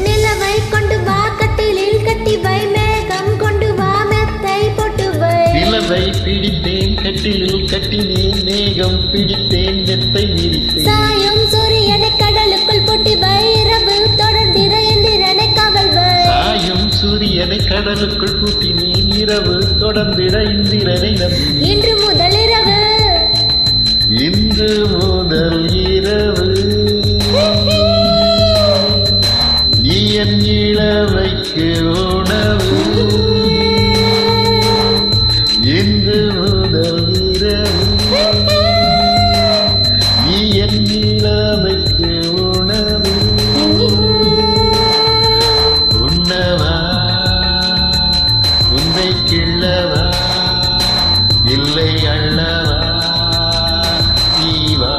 நிலவை கொண்டு வா கட்டிலில் கட்டி வை மேகம் கொண்டு வா மெத்தை போட்டு வை நிலவை பிடித்தேன் கட்டிலில் கட்டினேன் மேகம் பிடித்தேன் மெத்தை விரித்தேன் சாயும் சூரியனை கடலுக்குள் போட்டு வை இரவு தொடர்ந்திட இந்திரனை காவல் வை சாயும் சூரியனை கடலுக்குள் பூட்டினேன் இரவு தொடர்ந்திட இந்திரனை நம்பி இன்று முதல் இரவு இன்று முதல் இரவு நீ என் இளமைக்கு உணவு இன்று முதல் இரவு நீ என் இளமைக்கு உணவு உண்ணவா உன்னை கிள்ளவா இல்லை அள்ளவா நீவா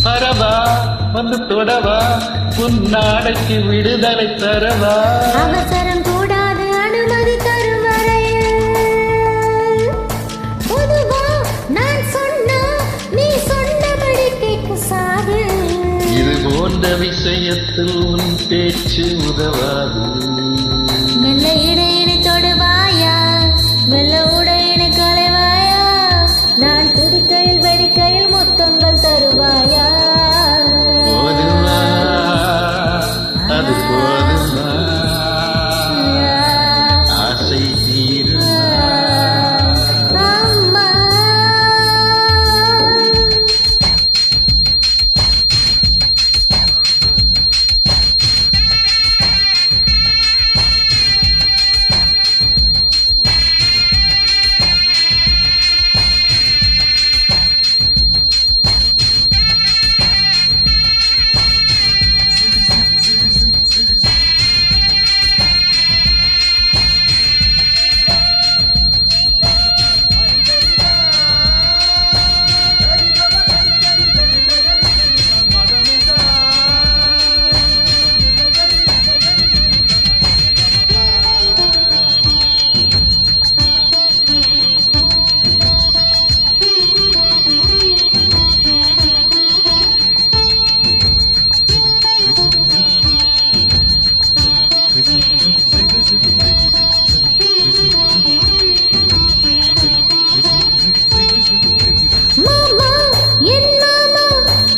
பரவா வந்து தொடவா உன்னாடைக்கு விடுதலை தரவா அவசரம் கூடாது அனுமதி தரும் வரையில் பொதுவா நான் சொன்னா நீ சொன்னபடி கேட்க சாது இது போன்ற விஷயத்தில் உன் பேச்சு உதவாது மெல்ல இடையினை தொடுவாயா மெல்ல உடையினை களைவாயா நான் துடிக்கையில் வெடிக்கையில் முத்தங்கள் தருவாயா போதுமா அது போதுமா ஆசை தீருமா அம்மா மாமா என் மாமா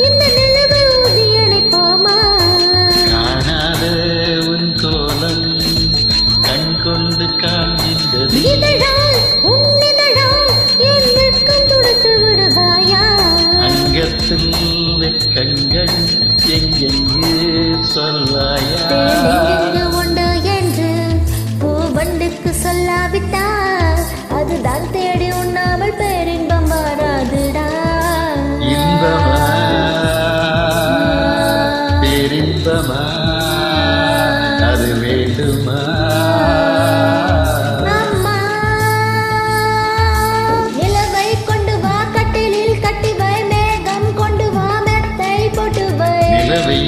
இந்த நிலவை ஊதி அணைப்போமா காணாத உன் கோலம் கண் கொண்டு காண்கின்றது இதழால் உன்னிதழால் என் வெட்கம் துடைத்து விடுவாயா அங்கத்தில் வெட்கங்கள் எங்கெங்கே சொல்வாயா தேனெங்கெங்கு உண்டு என்று பூவண்டுக்கு சொல்லாவிட்டால் அதுதான் தேடி உண்ணாமல் பேரின்பம் வராதுடா இன்பமா பேரின்பமா அது வேண்டுமா அம்மா நிலவை கொண்டு வா கட்டிலில் கட்டி வை மேகம் கொண்டு வா மெத்தை போட்டு வை நிலவை